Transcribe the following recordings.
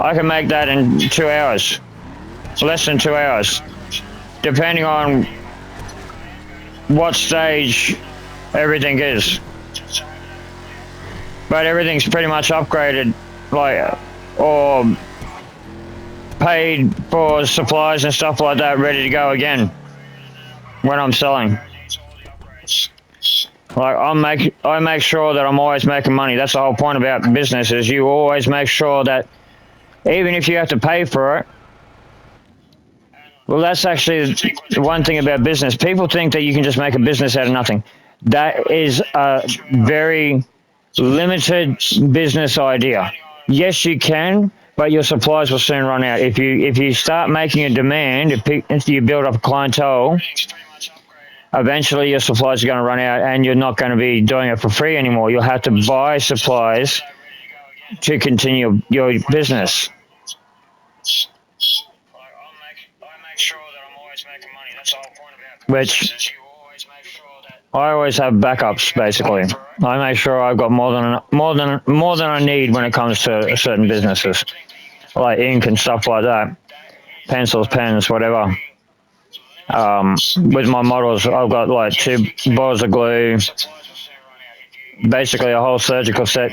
I can make that in 2 hours, less than 2 hours, depending on what stage everything is. But everything's pretty much upgraded, like, or paid for supplies and stuff like that, ready to go again when I'm selling. Like, I make sure that I'm always making money. That's the whole point about business, is you always make sure that even if you have to pay for it. Well, that's actually the one thing about business. People think that you can just make a business out of nothing. That is a very limited business idea. Yes, you can, but your supplies will soon run out. If you start making a demand, if you build up a clientele, eventually your supplies are going to run out, and you're not going to be doing it for free anymore. You'll have to buy supplies to continue your business. Which I always have backups. Basically, I make sure I've got more than I need when it comes to certain businesses, like ink and stuff like that, pencils, pens, whatever. With my models, I've got like 2 bottles of glue, basically a whole surgical set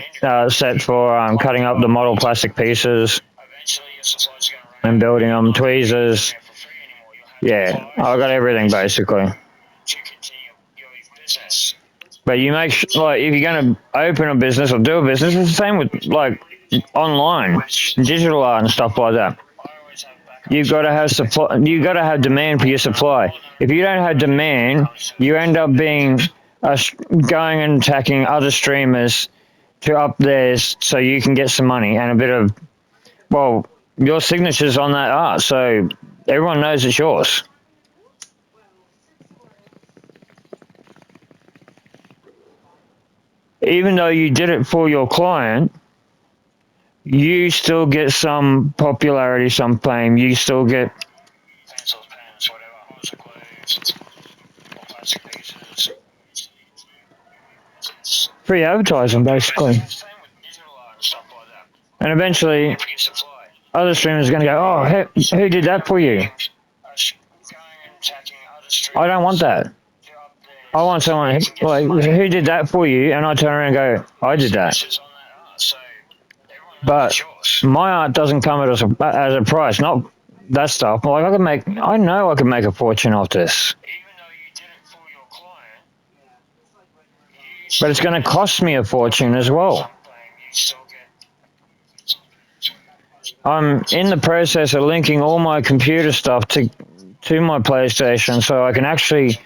for cutting up the model plastic pieces and building them, tweezers. Yeah, I've got everything basically. But you make like, if you're going to open a business or do a business, it's the same with like online, digital art and stuff like that. You've got to have supply. You've got to have demand for your supply. If you don't have demand, you end up being going and attacking other streamers to up theirs so you can get some money and a bit of, well, your signature's on that art, so everyone knows it's yours. Even though you did it for your client, you still get some popularity, some fame. You still get pencils, pens, whatever, hose of glue, plastic pieces. Free advertising, basically. And eventually, other streamers are going to go, oh, who did that for you? I don't want that. I want someone, like, who did that for you? And I turn around and go, I did that. But my art doesn't come as a price, not that stuff. Like, I know I can make a fortune off this. But it's going to cost me a fortune as well. I'm in the process of linking all my computer stuff to my PlayStation, so I can actually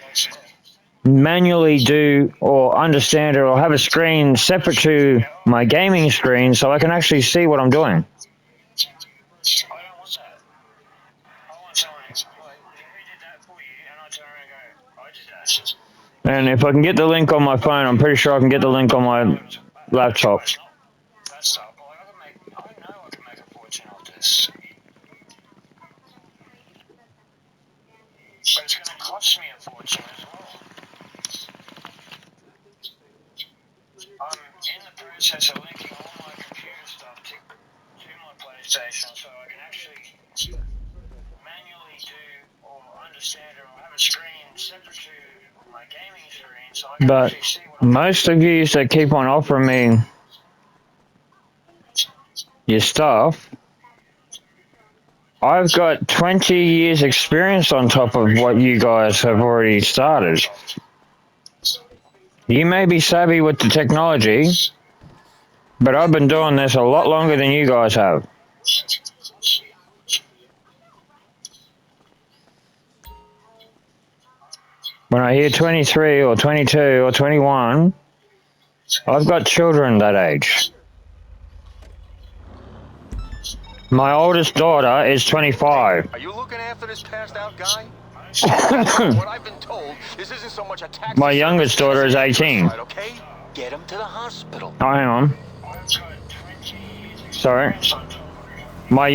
manually do or understand it, or have a screen separate to my gaming screen so I can actually see what I'm doing. And if I can get the link on my phone, I'm pretty sure I can get the link on my laptop. But it's going to cost me a fortune as well. I'm in the process of linking all my computer stuff to my PlayStation so I can actually manually do or understand it, or have a screen separate to my gaming screen so I can actually see what I'm doing. But most of you that keep on offering me your stuff, I've got 20 years experience on top of what you guys have already started. You may be savvy with the technology, but I've been doing this a lot longer than you guys have. When I hear 23 or 22 or 21, I've got children that age. My oldest daughter is 25. Are you looking after this passed out guy? What I've been told, this isn't so much a taxi. My youngest daughter is 18. Okay? Get him to the hospital. Oh, hang on. Sorry. My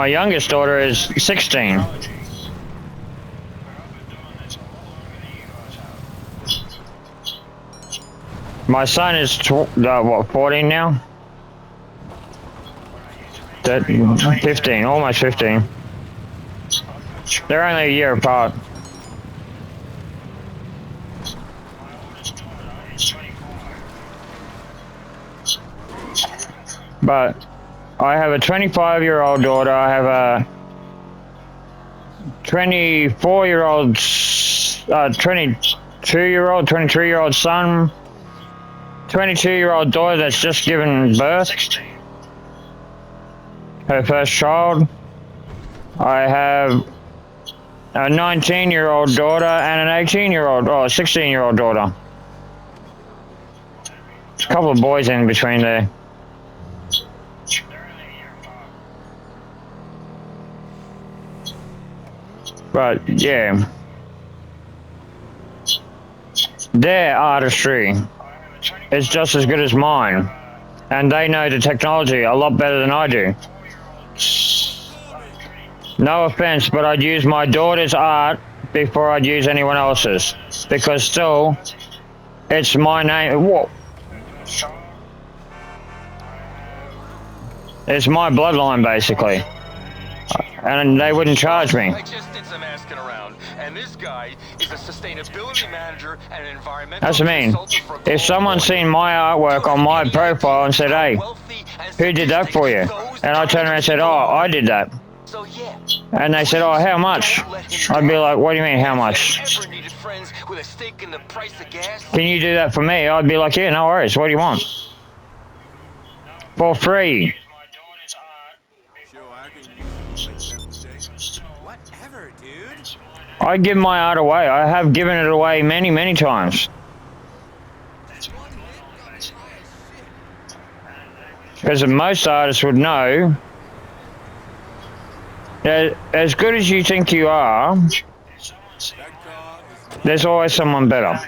youngest daughter is 16. My son is 14 now? That 15, almost 15. They're only a year apart. But I have a 25-year-old daughter. I have a 24-year-old, 22-year-old, 23-year-old son, 22-year-old daughter that's just given birth, her first child. I have a 19-year-old daughter and an 18-year-old, or 16-year-old daughter. There's a couple of boys in between there. But yeah, their artistry is just as good as mine, and they know the technology a lot better than I do. No offense, but I'd use my daughter's art before I'd use anyone else's, because still, it's my name. Whoa. It's my bloodline, basically, and they wouldn't charge me. I just did some asking around, and this guy is a sustainability manager and an environmental That's what I mean. consultant for If someone's seen my artwork on my profile and said, "Hey, who did that for you?" and I turned around and said, "Oh, I did that," So yeah, and they said, "Oh, how much?" I'd be like, "What do you mean, how much? ever needed friends with a stake in the price of gas? Can you do that for me?" I'd be like, "Yeah, no worries. What do you want?" For free. Whatever, dude. I give my art away. I have given it away many, many times. Because most artists would know that as good as you think you are, there's always someone better.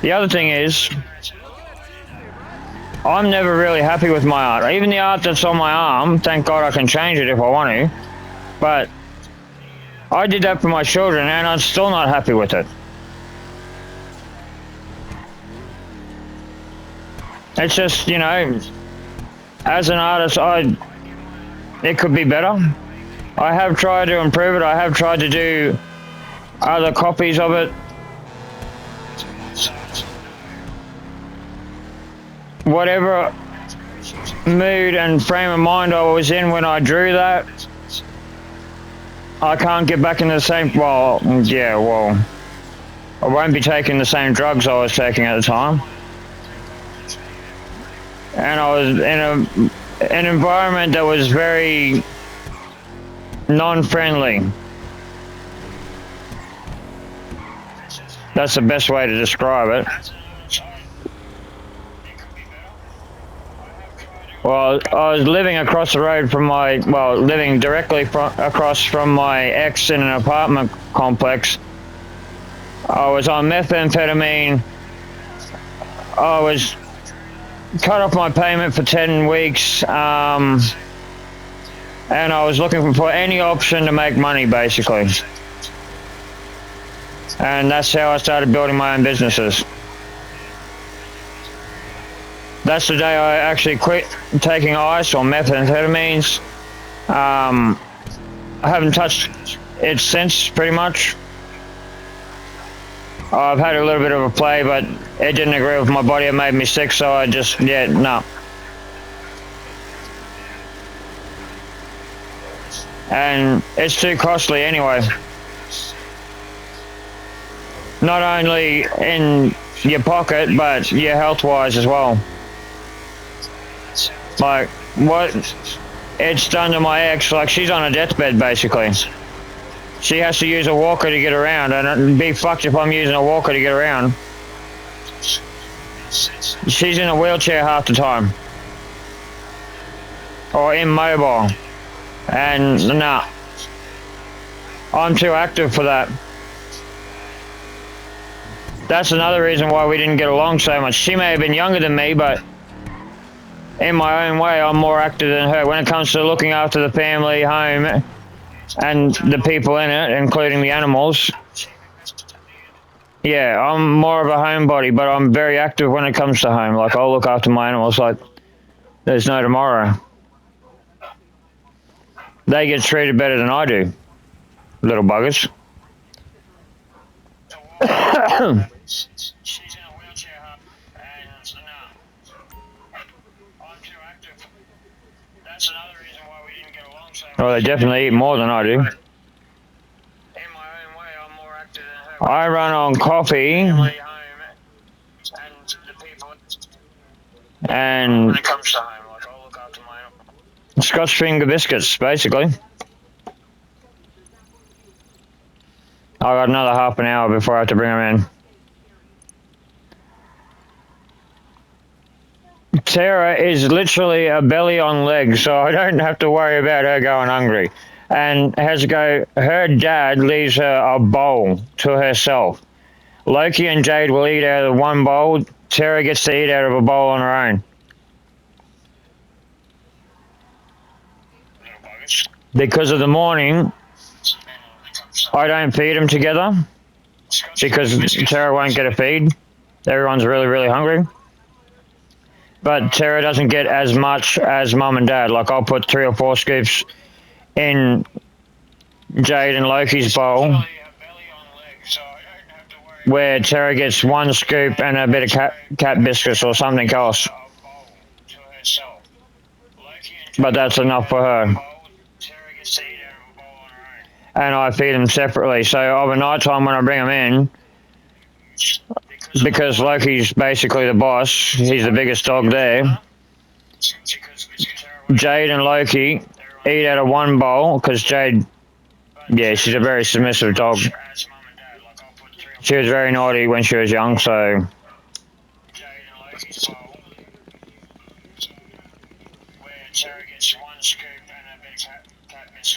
The other thing is, I'm never really happy with my art. Even the art that's on my arm, thank God I can change it if I want to. But I did that for my children and I'm still not happy with it. It's just, you know, as an artist, it could be better. I have tried to improve it. I have tried to do other copies of it. Whatever mood and frame of mind I was in when I drew that, I can't get back into the same, well, I won't be taking the same drugs I was taking at the time. And I was in an environment that was very non-friendly. That's the best way to describe it. Well, I was living across the road from living directly across from my ex in an apartment complex. I was on methamphetamine. I was cut off my payment for 10 weeks, and I was looking for any option to make money, basically. And that's how I started building my own businesses. That's the day I actually quit taking ice or methamphetamines. I haven't touched it since, pretty much. I've had a little bit of a play, but it didn't agree with my body. It made me sick, so I just, no. And it's too costly anyway. Not only in your pocket, but your health-wise as well. Like, what it's done to my ex, like, she's on a deathbed, basically. She has to use a walker to get around, and it'd be fucked if I'm using a walker to get around. She's in a wheelchair half the time. Or immobile. And, nah. I'm too active for that. That's another reason why we didn't get along so much. She may have been younger than me, but in my own way, I'm more active than her. When it comes to looking after the family, home, and the people in it, including the animals, yeah, I'm more of a homebody, but I'm very active when it comes to home. Like, I'll look after my animals like there's no tomorrow. They get treated better than I do. Little buggers. She's in a wheelchair, and no, I'm too active. That's another reason why we didn't get along so much. Oh, they definitely eat more than I do. In my own way, I'm more active than her. I run on coffee. And when it comes to home, like I'll look after my own. Scotch finger biscuits, basically. I got another half an hour before I have to bring them in. Tara is literally a belly on legs, so I don't have to worry about her going hungry. And her dad leaves her a bowl to herself. Loki and Jade will eat out of one bowl. Tara gets to eat out of a bowl on her own. Because of the morning, I don't feed them together because Tara won't get a feed. Everyone's really, really hungry. But Tara doesn't get as much as Mum and Dad. Like, I'll put 3 or 4 scoops in Jade and Loki's bowl, where Tara gets 1 scoop and a bit of cat biscuits or something else. But that's enough for her. And I feed them separately. So over night time when I bring them in, because Loki's basically the boss, he's the biggest dog there, Jade and Loki eat out of one bowl, because Jade, yeah, she's a very submissive dog. She was very naughty when she was young, so...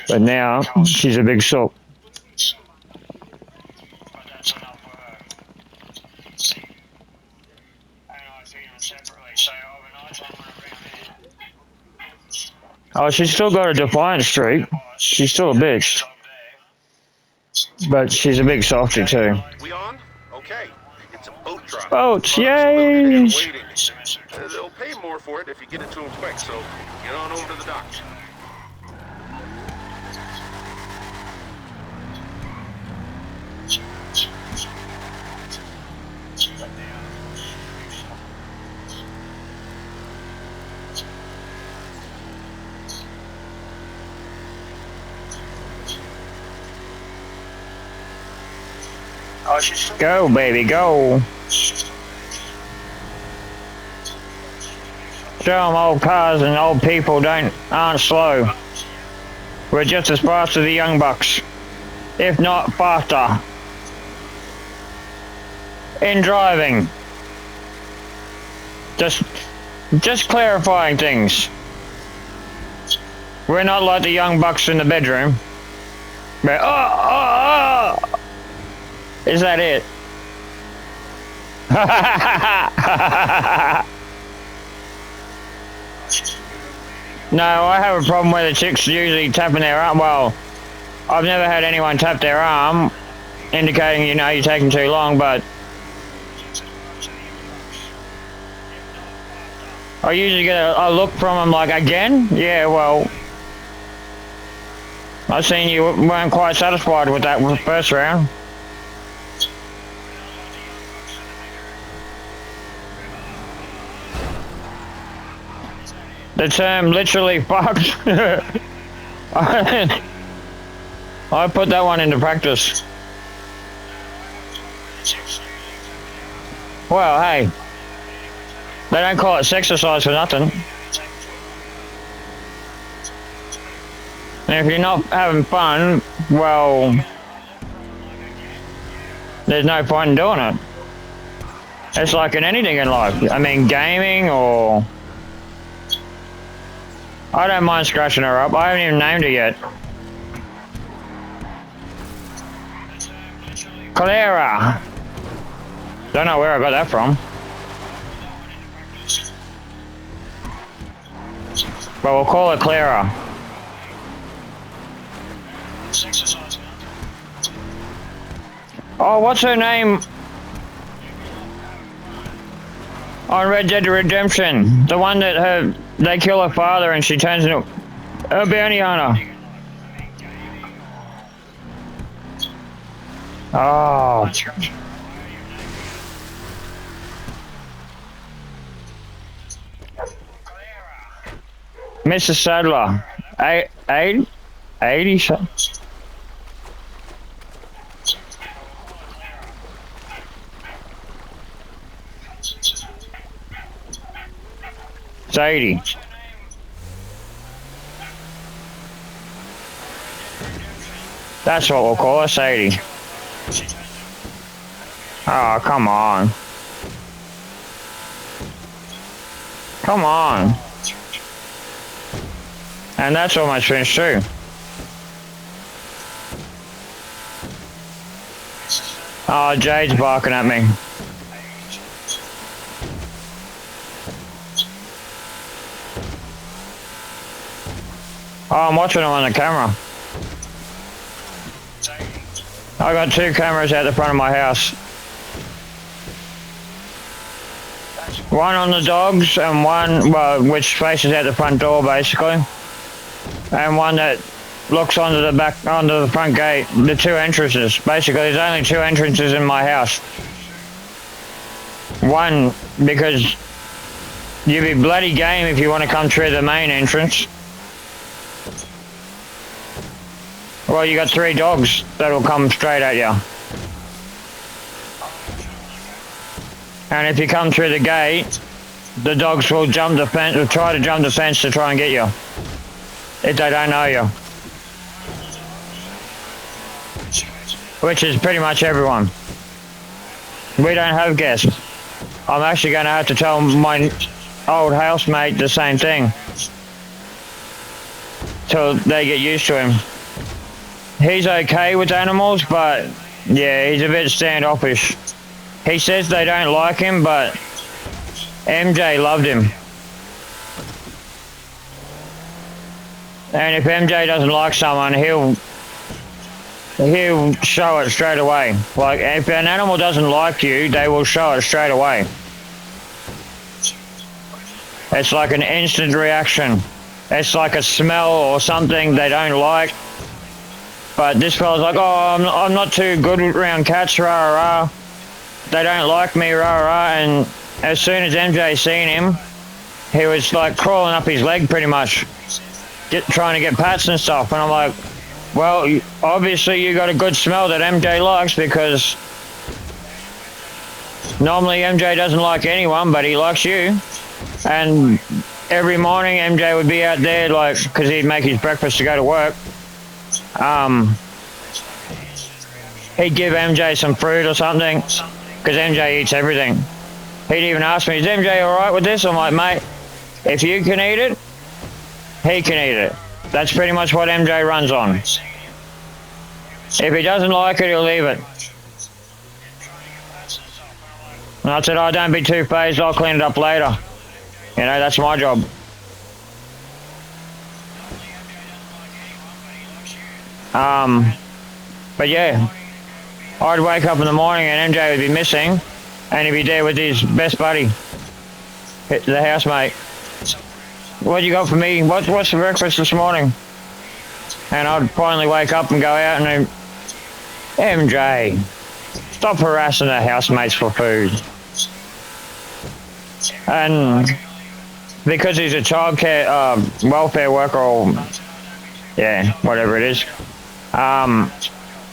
But now, she's a big sook. Oh, she's still got a defiant streak. She's still a bitch. But she's a big softy too. We on? Okay. It's a boat drop. Boats, yay! They'll pay more for it if you get it to them quick, so get on over to the dock. Go, baby, go. Show them old cars and old people aren't slow. We're just as fast as the young bucks, if not faster. In driving. Just clarifying things. We're not like the young bucks in the bedroom. But, is that it? No, I have a problem where the chicks usually tapping their arm. Well, I've never had anyone tap their arm, indicating, you know, you're taking too long, but I usually get a look from them like, again? Yeah, well, I seen you weren't quite satisfied with that first round. The term literally fucked. I put that one into practice. Well, hey, they don't call it sexercise for nothing. And if you're not having fun, well, there's no point in doing it. It's like in anything in life. I mean, gaming or... I don't mind scratching her up. I haven't even named her yet. Clara. Don't know where I got that from. But we'll call her Clara. Oh, what's her name on Red Dead Redemption? The one that they kill her father and she turns into a bounty hunter. Oh. Mr. Sadler. 80? It's 80. That's what we'll call us, 80. Oh, come on. Come on. And that's almost finished too. Oh, Jade's barking at me. Oh, I'm watching him on the camera. I got 2 cameras out the front of my house. One on the dogs and one, well, which faces out the front door basically. And one that looks onto the front gate, the 2 entrances. Basically, there's only 2 entrances in my house. One, because you'd be bloody game if you want to come through the main entrance. Well, you got 3 dogs that'll come straight at you. And if you come through the gate, the dogs will jump the fence, will try to jump the fence to try and get you. If they don't know you. Which is pretty much everyone. We don't have guests. I'm actually going to have to tell my old housemate the same thing. Till they get used to him. He's okay with animals, but yeah, he's a bit standoffish. He says they don't like him, but MJ loved him. And if MJ doesn't like someone, he'll show it straight away. Like, if an animal doesn't like you, they will show it straight away. It's like an instant reaction. It's like a smell or something they don't like. But this fella's like, oh, I'm not too good around cats, rah, rah. They don't like me, rah, rah. And as soon as MJ seen him, he was like crawling up his leg pretty much. Trying to get pats and stuff. And I'm like, well, obviously you got a good smell that MJ likes, because normally MJ doesn't like anyone, but he likes you. And every morning MJ would be out there, like, because he'd make his breakfast to go to work. He'd give MJ some fruit or something, because MJ eats everything. He'd even ask me, is MJ alright with this? I'm like, mate, if you can eat it, he can eat it. That's pretty much what MJ runs on. If he doesn't like it, he'll leave it. And I said, oh, don't be too phased, I'll clean it up later. You know, that's my job. But yeah, I'd wake up in the morning and MJ would be missing, and he'd be there with his best buddy, the housemate. What you got for me? What's for breakfast this morning? And I'd finally wake up and go out and MJ, stop harassing the housemates for food. And because he's a childcare welfare worker, or yeah, whatever it is,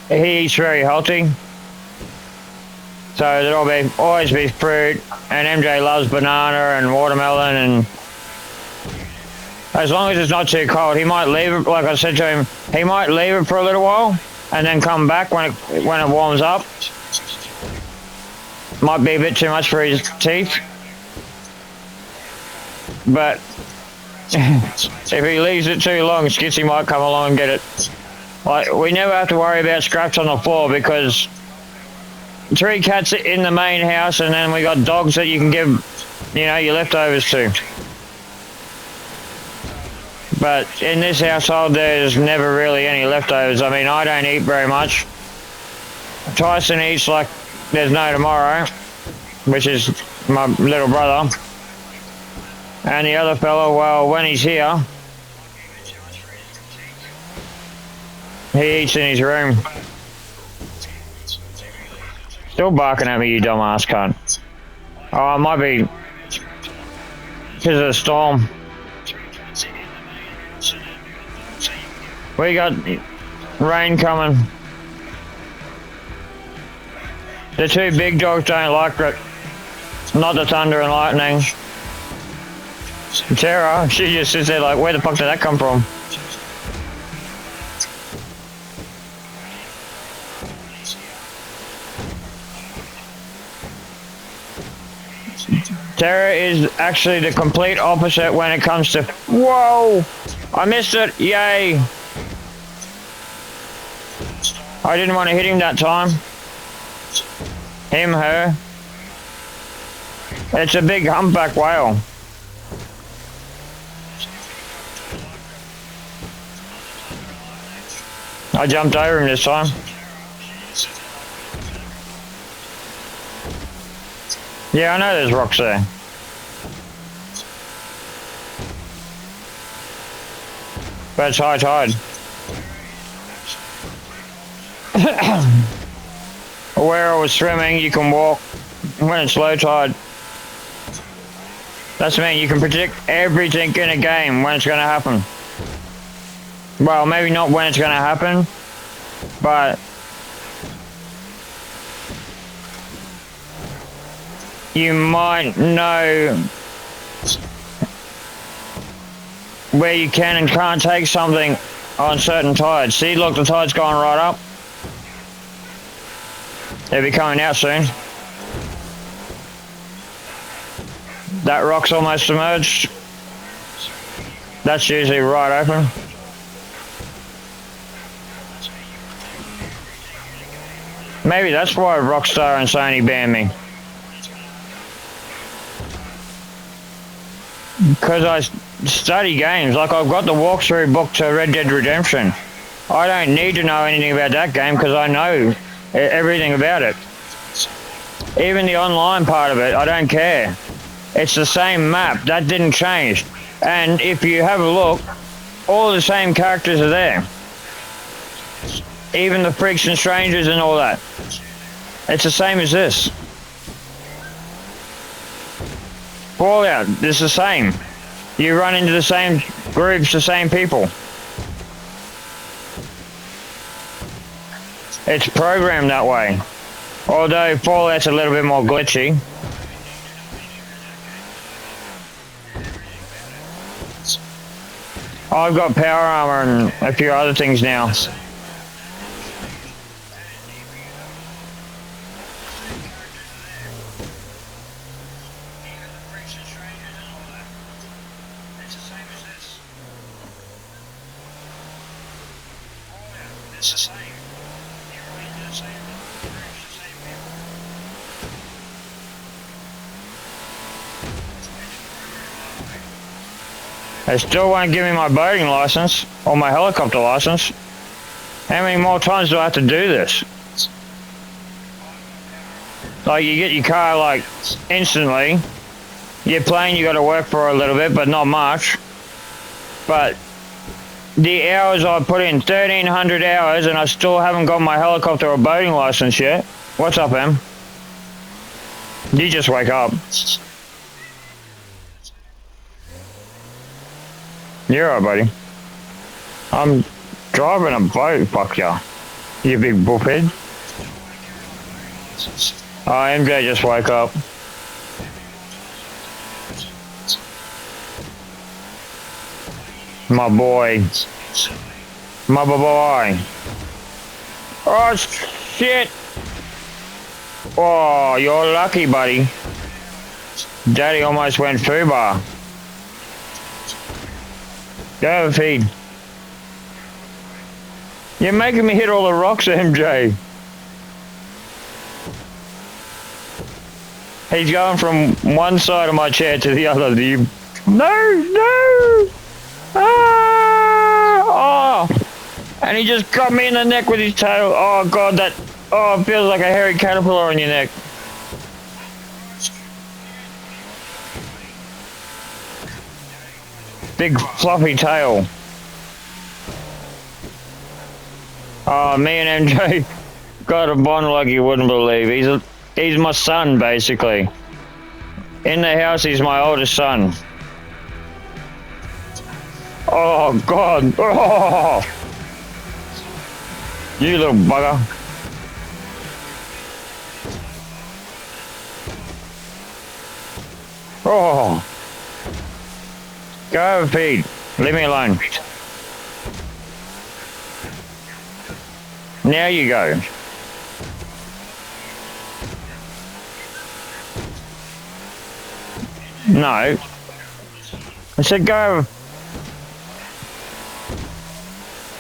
he eats very healthy. So there'll always be fruit, and MJ loves banana and watermelon, and as long as it's not too cold, he might leave it, like I said to him, he might leave it for a little while and then come back when it warms up. Might be a bit too much for his teeth. But if he leaves it too long, Skitsy might come along and get it. Like, we never have to worry about scraps on the floor, because 3 cats in the main house, and then we got dogs that you can give, you know, your leftovers to. But in this household, there's never really any leftovers. I mean, I don't eat very much. Tyson eats like there's no tomorrow, which is my little brother. And the other fellow, well, when he's here, he eats in his room. Still barking at me, you dumbass cunt. Oh, it might be because of the storm. We got rain coming. The two big dogs don't like it. Not the thunder and lightning. Tara, she just sits there like, where the fuck did that come from? Tara is actually the complete opposite when it comes to... Whoa! I missed it! Yay! I didn't want to hit him that time. Him, her. It's a big humpback whale. I jumped over him this time. Yeah, I know there's rocks there. But it's high tide. Where I was swimming, you can walk when it's low tide. That's mean you can predict everything in a game when it's going to happen. Well, maybe not when it's going to happen, but you might know where you can and can't take something on certain tides. See, look, the tide's going right up. They'll be coming out soon. That rock's almost submerged. That's usually right open. Maybe that's why Rockstar and Sony banned me. Because I study games, like I've got the walkthrough book to Red Dead Redemption. I don't need to know anything about that game because I know everything about it. Even the online part of it, I don't care. It's the same map, that didn't change. And if you have a look, all the same characters are there. Even the freaks and strangers and all that. It's the same as this. Fallout, it's the same. You run into the same groups, the same people. It's programmed that way. Although Fallout's a little bit more glitchy. I've got power armor and a few other things now. They still won't give me my boating license or my helicopter license. How many more times do I have to do this? Like, you get your car like instantly. Your plane you got to work for a little bit, but not much. But the hours I put in, 1,300 hours, and I still haven't got my helicopter or boating license yet. What's up, Em? You just wake up. You're alright, buddy. I'm driving a boat, fuck ya. You big bullhead. Oh, MJ just woke up. My boy. My boy. Oh, shit. Oh, you're lucky, buddy. Daddy almost went FUBAR. Go have a feed. You're making me hit all the rocks, MJ. He's going from one side of my chair to the other. No, no! Ah! Oh! And he just got me in the neck with his tail. Oh, God, that... Oh, it feels like a hairy caterpillar on your neck. Big fluffy tail. Oh, me and MJ, got a bond like you wouldn't believe. He's my son, basically. In the house, he's my oldest son. Oh, God. Oh. You little bugger. Oh. Go over, Pete. Leave me alone. Now you go. No. I said go.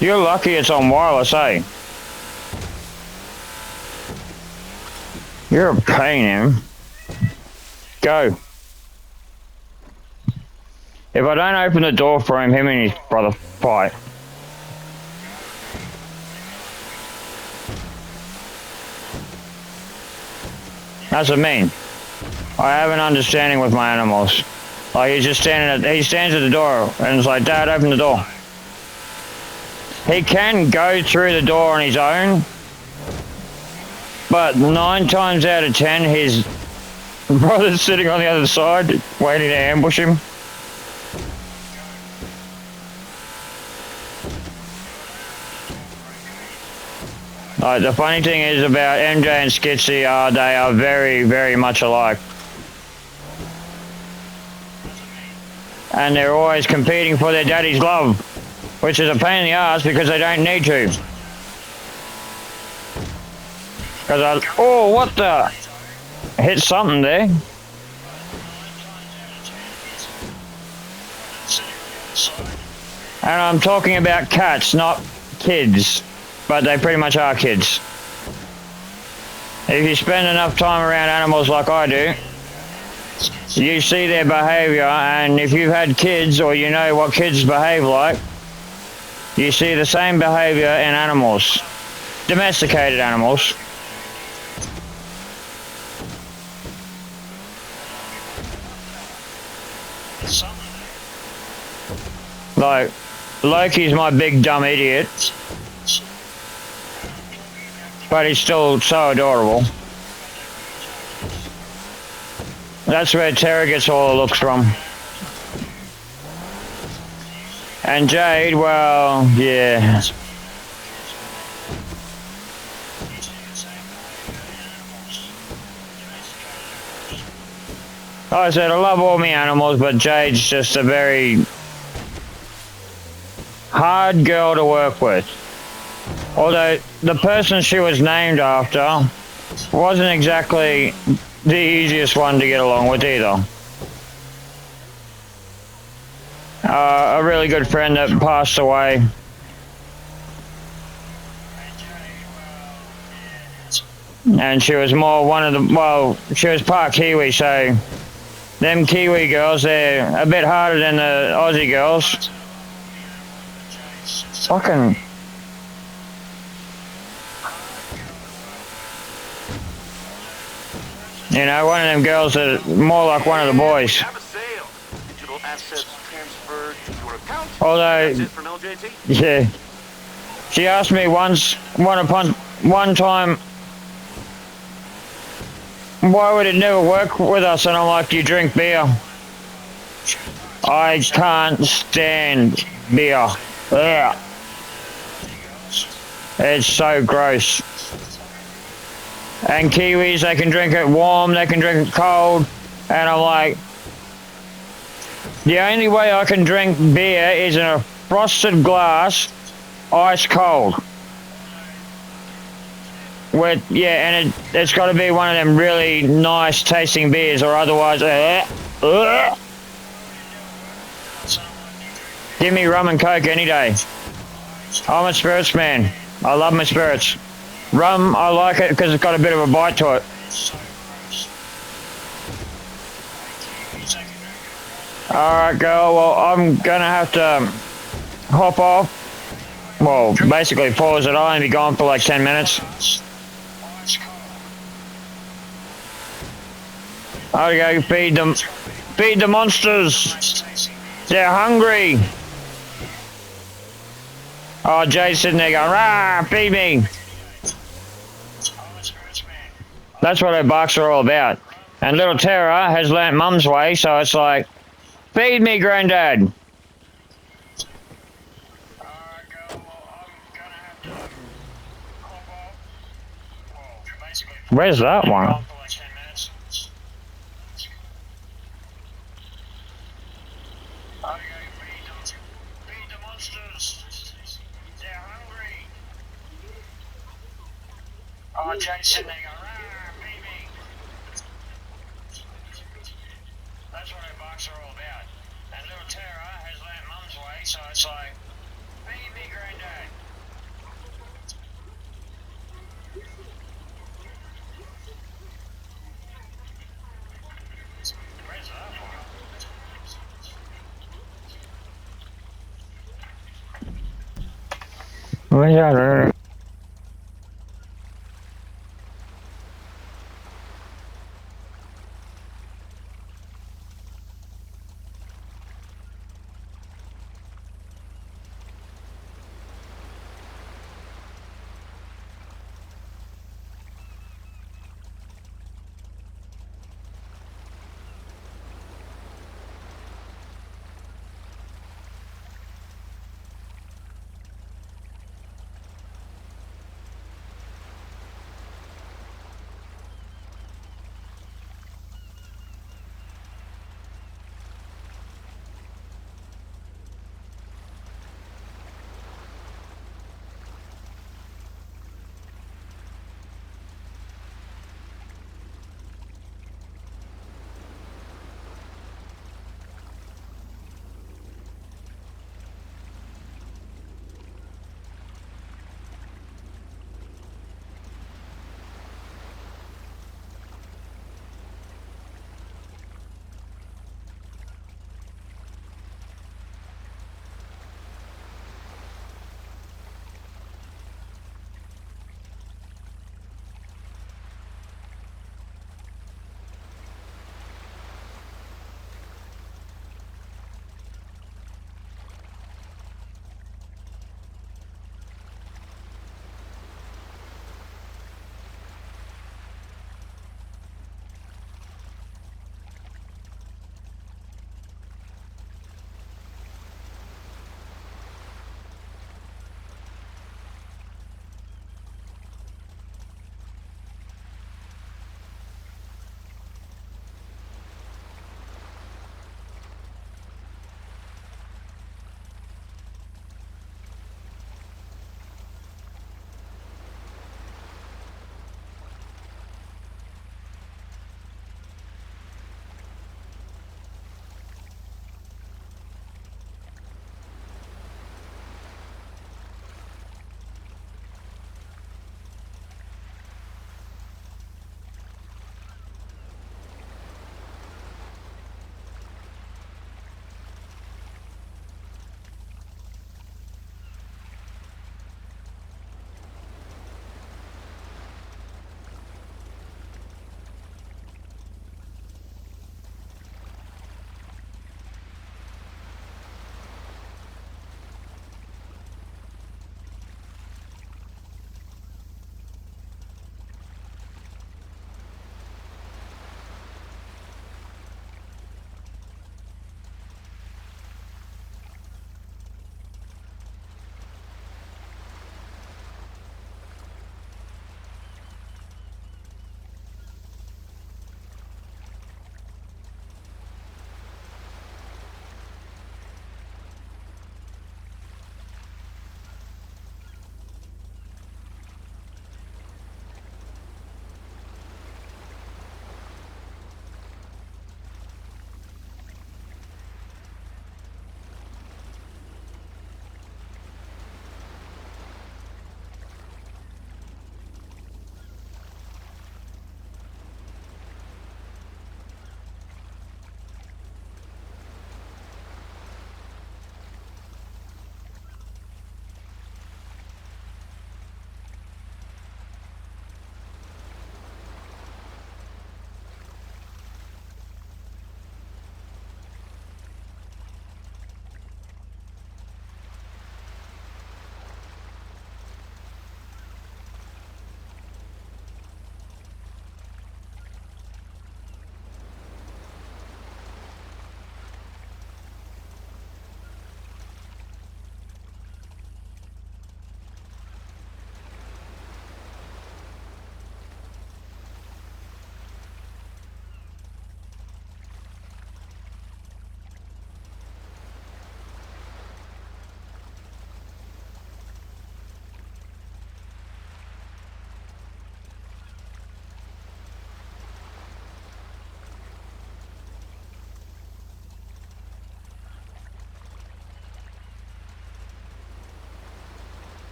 You're lucky it's on wireless, eh? You're a pain, Em. Go. If I don't open the door for him and his brother fight. That's what I mean. I have an understanding with my animals. Like he's just he stands at the door and it's like, Dad, open the door. He can go through the door on his own, but 9 times out of 10, his brother's sitting on the other side, waiting to ambush him. The funny thing is about MJ and Skitsy, they are very, very much alike. And they're always competing for their daddy's love, which is a pain in the ass because they don't need to. Oh, what the? Hit something there. And I'm talking about cats, not kids. But they pretty much are kids. If you spend enough time around animals like I do, you see their behavior, and if you've had kids or you know what kids behave like, you see the same behavior in animals. Domesticated animals. Like, Loki's my big dumb idiot. But he's still so adorable. That's where Tara gets all the looks from. And Jade, well, yeah. Like I said, I love all my animals, but Jade's just a very hard girl to work with. Although the person she was named after wasn't exactly the easiest one to get along with either. A really good friend that passed away. And she was more one of the, well, she was part Kiwi, so them Kiwi girls, they're a bit harder than the Aussie girls. Fucking... You know, one of them girls that are more like one of the boys. Have a sale. Digital assets transferred to your account. Although, That's it from LJT. yeah, she asked me once, one time, why would it never work with us? And I'm like, do you drink beer? I can't stand beer. Ugh. It's so gross. And Kiwis, they can drink it warm, they can drink it cold, and I'm like, the only way I can drink beer is in a frosted glass, ice cold. With, yeah, and it's got to be one of them really nice tasting beers, or otherwise, give me rum and coke any day. I'm a spirits man. I love my spirits. Rum, I like it because it's got a bit of a bite to it. Alright, girl, well, I'm gonna have to hop off. Well, basically pause it. I'll only be gone for like 10 minutes. I'll go feed the monsters. They're hungry. Oh, Jay's sitting there going, rah, feed me. That's what our bikes are all about. And little Tara has learnt mum's way, so it's like, feed me, granddad. Where's that one? Oh, Jason, they go, rah, baby. That's what our bikes are all about. And little Tara has learnt mum's way, so it's like, feed me, granddad. Where's that one? Where's that?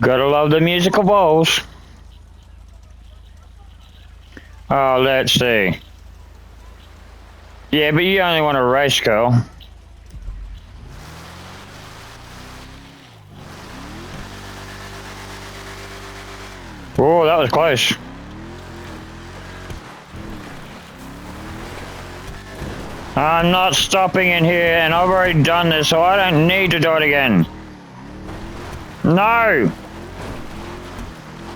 Gotta love the musical balls. Oh, let's see. Yeah, but you only want a race, girl. Oh, that was close. I'm not stopping in here, and I've already done this, so I don't need to do it again. No!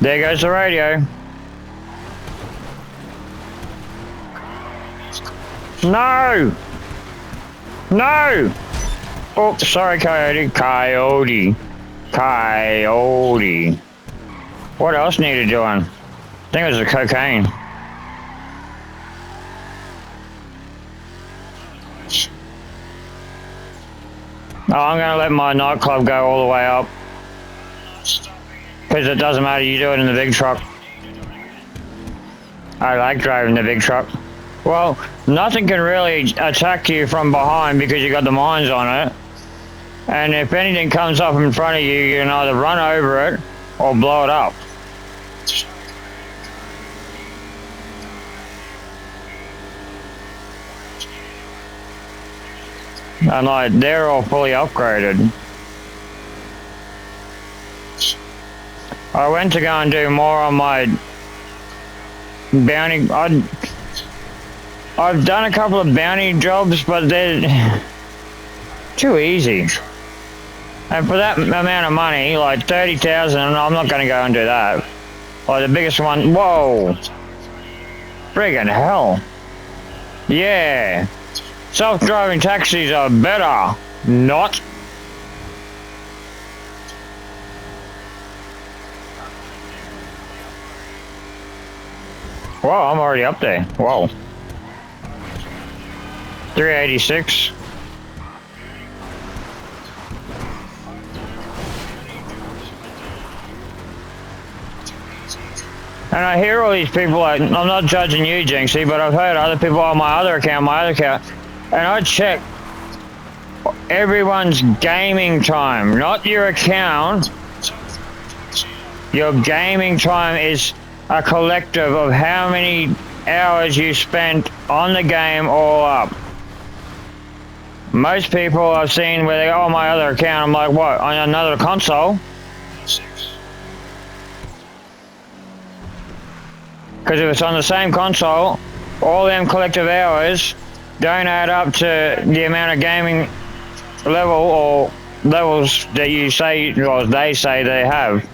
There goes the radio. No! No! Oh, sorry, Coyote. Coyote. Coyote. What else needed doing? I think it was the cocaine. Oh, I'm gonna let my nightclub go all the way up. Because it doesn't matter, you do it in the big truck. I like driving the big truck. Well, nothing can really attack you from behind because you got the mines on it. And if anything comes up in front of you, you can either run over it or blow it up. And like, they're all fully upgraded. I went to go and do more on my bounty. I've done a couple of bounty jobs, but they're too easy. And for that amount of money, like 30,000, I'm not going to go and do that. Like the biggest one, whoa. Friggin' hell. Yeah. Self-driving taxis are better. Not. Whoa, I'm already up there. Whoa. 386. And I hear all these people, like, I'm not judging you, Jinxie, but I've heard other people on my other account, and I check everyone's gaming time, not your account. Your gaming time is a collective of how many hours you spent on the game all up. Most people I've seen where they go, oh, my other account, I'm like, what, on another console? Because if it's on the same console, all them collective hours don't add up to the amount of gaming level or levels that you say, or they say they have.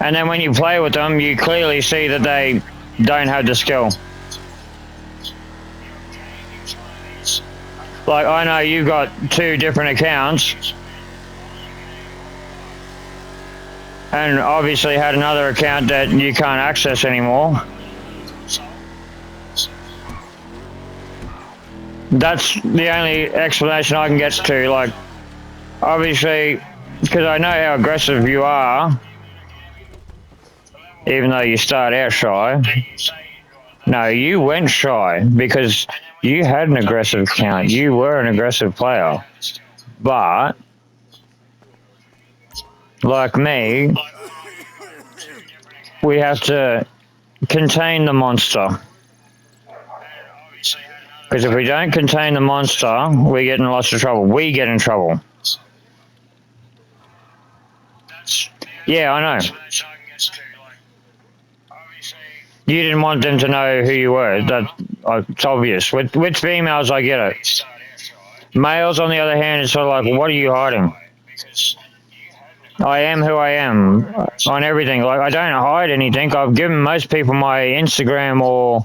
And then when you play with them, you clearly see that they don't have the skill. Like, I know you've got 2 different accounts. And obviously had another account that you can't access anymore. That's the only explanation I can get to. Like, obviously, because I know how aggressive you are, even though you start out shy. No, you went shy because you had an aggressive account. You were an aggressive player. But, like me, we have to contain the monster. Because if we don't contain the monster, we get in lots of trouble. We get in trouble. Yeah, I know. You didn't want them to know who you were. It's obvious. With females, I get it. Males, on the other hand, it's sort of like, what are you hiding? I am who I am on everything. Like, I don't hide anything. I've given most people my Instagram or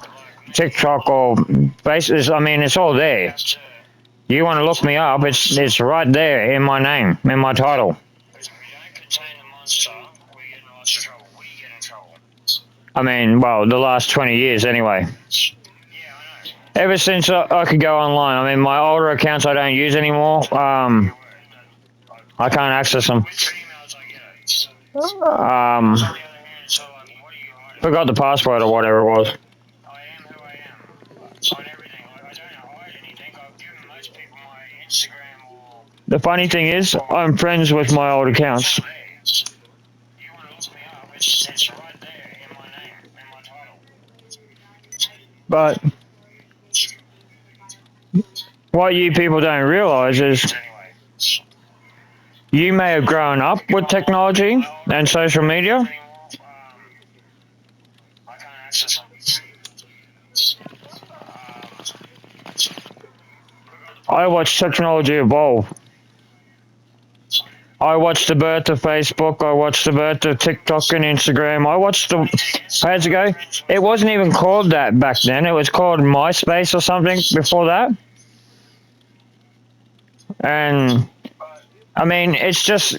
TikTok or Facebook. I mean, it's all there. You want to look me up, it's right there in my name, in my title. I mean, well, the last 20 years anyway. Ever since I could go online. I mean, my older accounts I don't use anymore. I can't access them. Forgot the password or whatever it was. The funny thing is, I'm friends with my old accounts. But what you people don't realize is Anyway, you may have grown up with technology and social media. anymore. I can't access them. I watched technology evolve. I watched the birth of Facebook. I watched the birth of TikTok and Instagram. I watched the. How's it go? It wasn't even called that back then. It was called MySpace or something before that. And I mean, it's just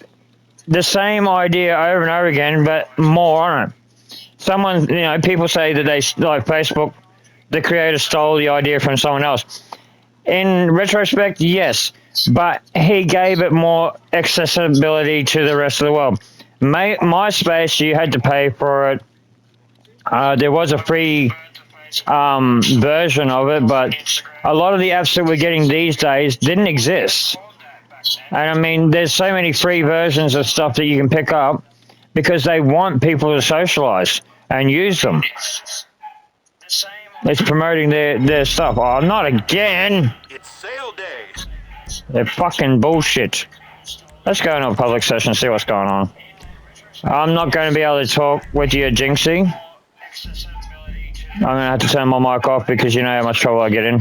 the same idea over and over again, but more on it. Someone, people say that they like Facebook. The creator stole the idea from someone else. In retrospect, yes, but he gave it more accessibility to the rest of the world. MySpace, you had to pay for it. There was a free version of it, but a lot of the apps that we're getting these days didn't exist. And I mean, there's so many free versions of stuff that you can pick up because they want people to socialize and use them. It's promoting their stuff. Oh, not again! It's sale day. They're fucking bullshit. Let's go into a public session and see what's going on. I'm not going to be able to talk with you, Jinxie. I'm going to have to turn my mic off because you know how much trouble I get in.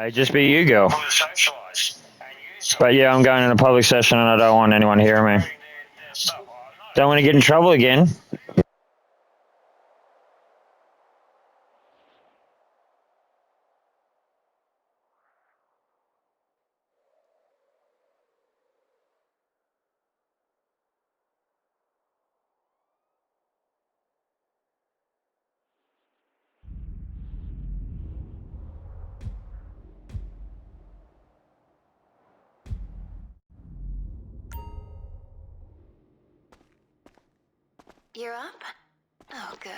Hey, just be you, girl. But yeah, I'm going in a public session and I don't want anyone hearing me. Don't want to get in trouble again. You're up? Oh, good.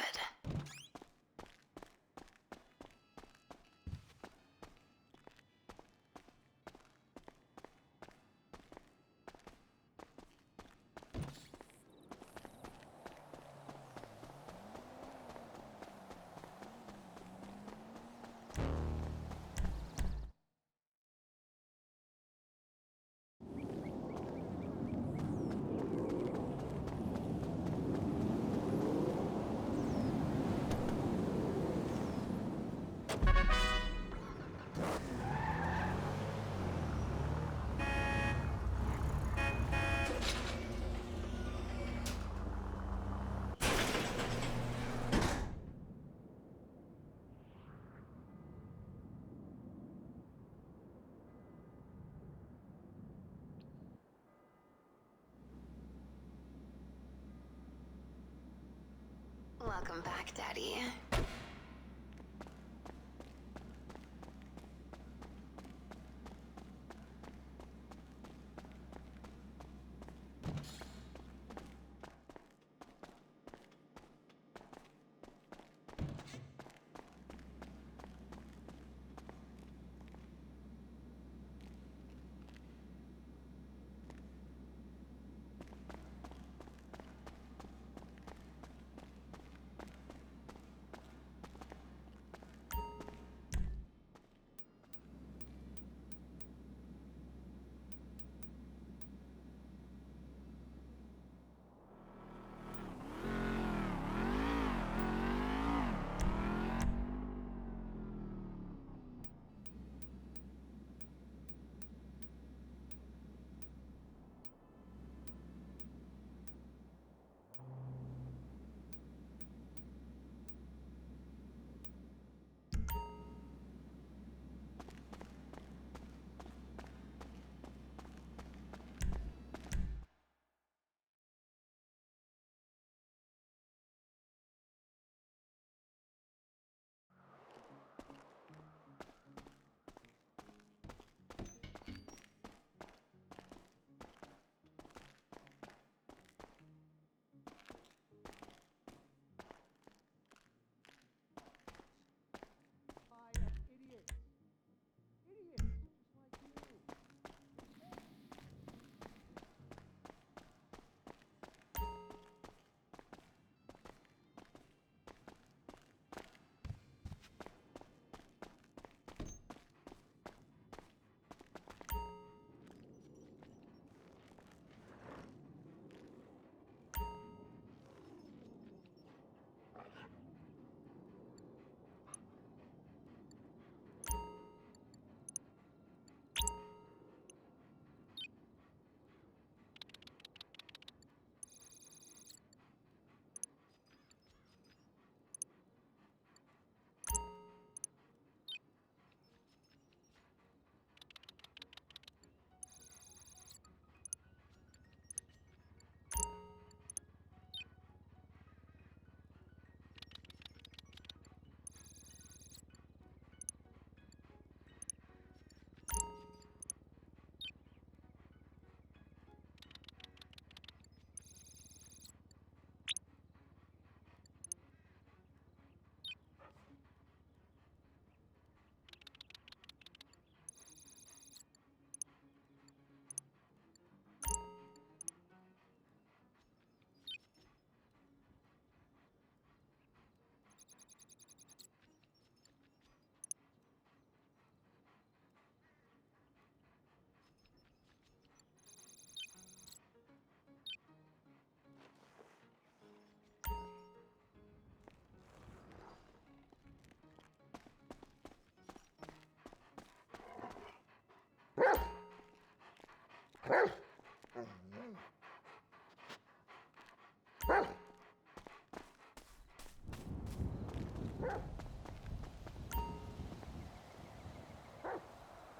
Welcome back, Daddy.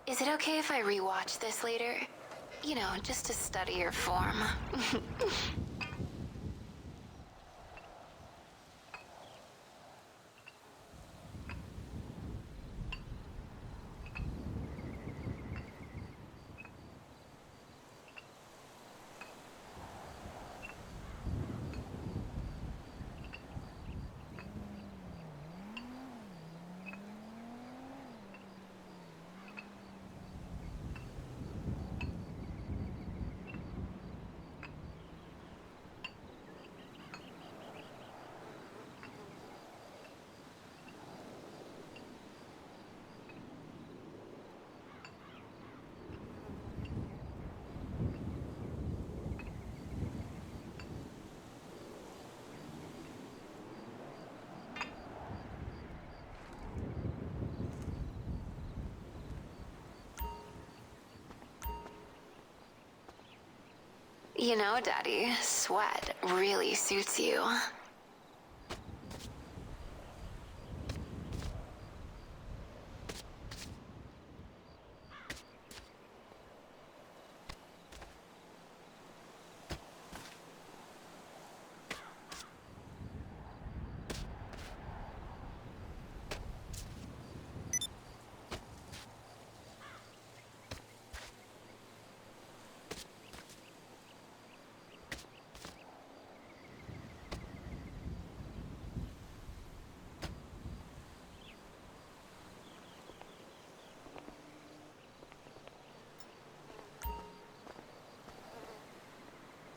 Is it okay if I rewatch this later? You know, just to study your form. You know, Daddy, sweat really suits you.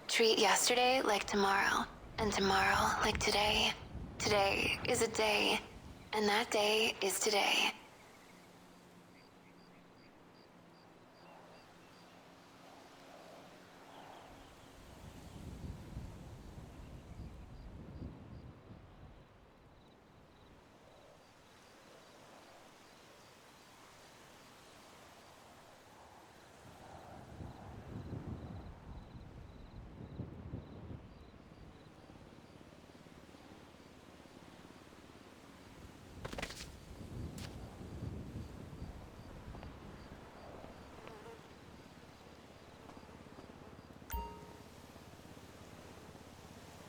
Treat yesterday like tomorrow, and tomorrow like today. Today is a day, and that day is today.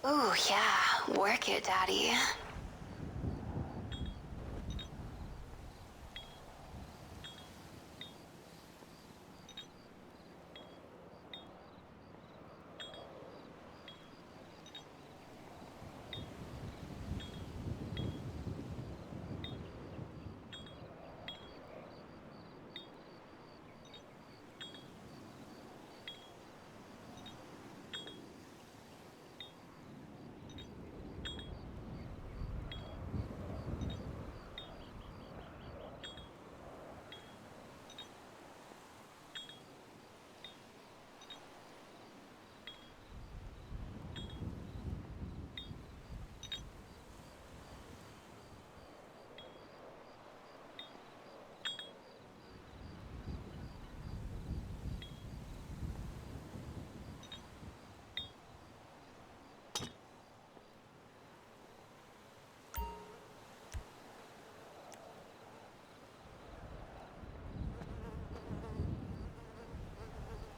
Ooh, yeah, work it, Daddy.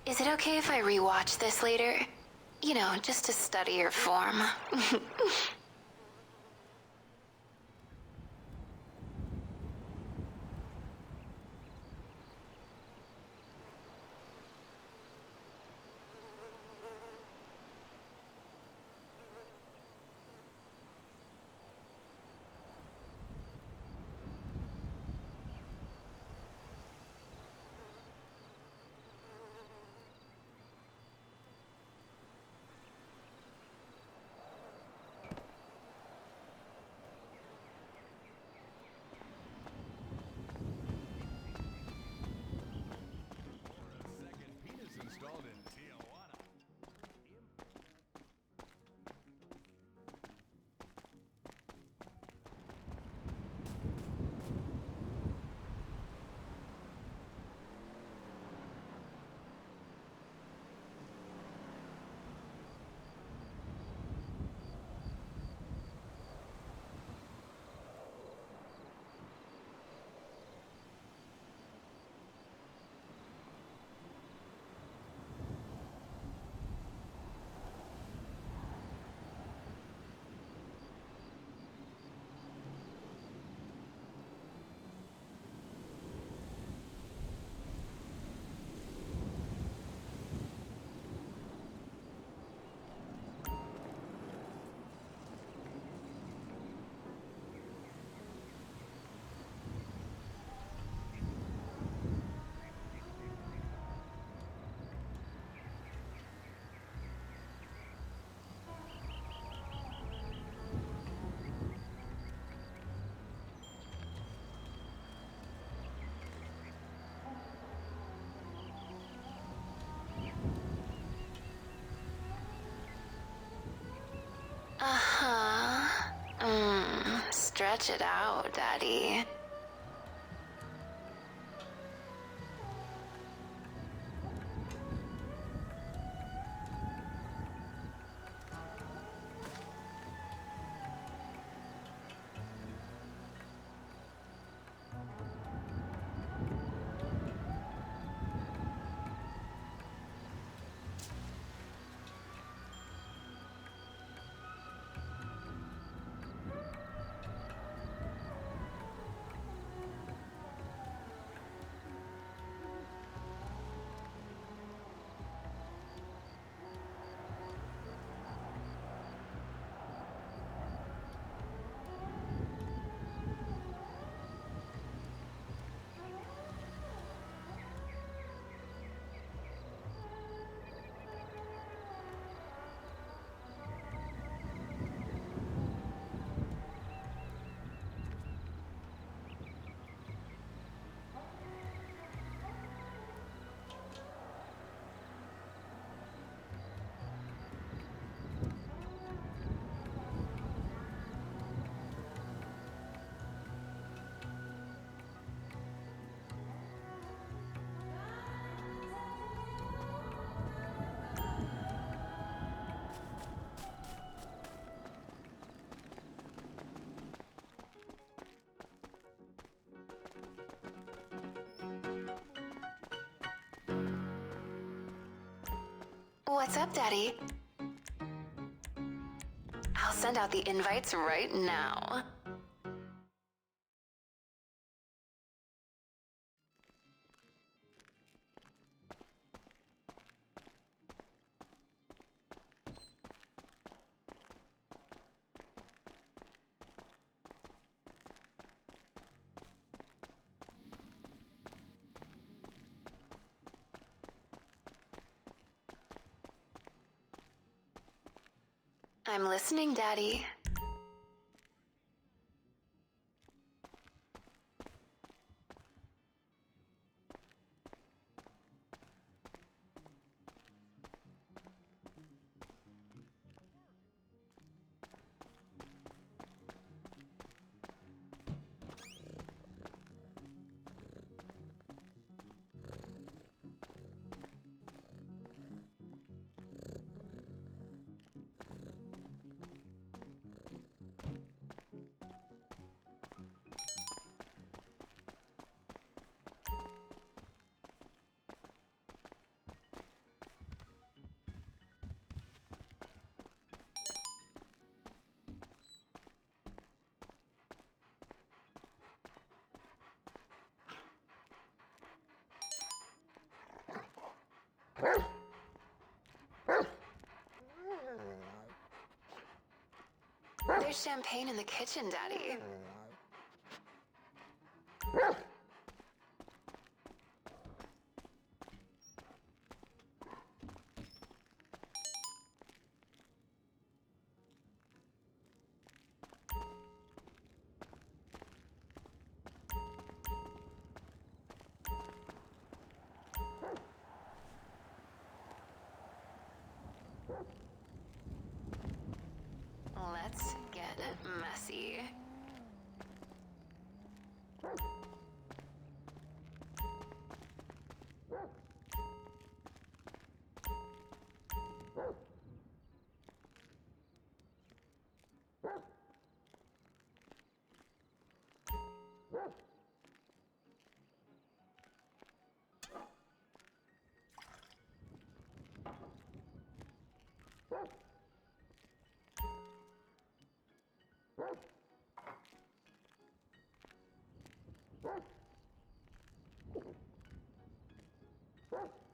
Is it okay if I rewatch this later? You know, just to study your form. Flush it out, Daddy. What's up, Daddy? I'll send out the invites right now. I'm listening, Daddy. There's champagne in the kitchen, Daddy. Let's get messy.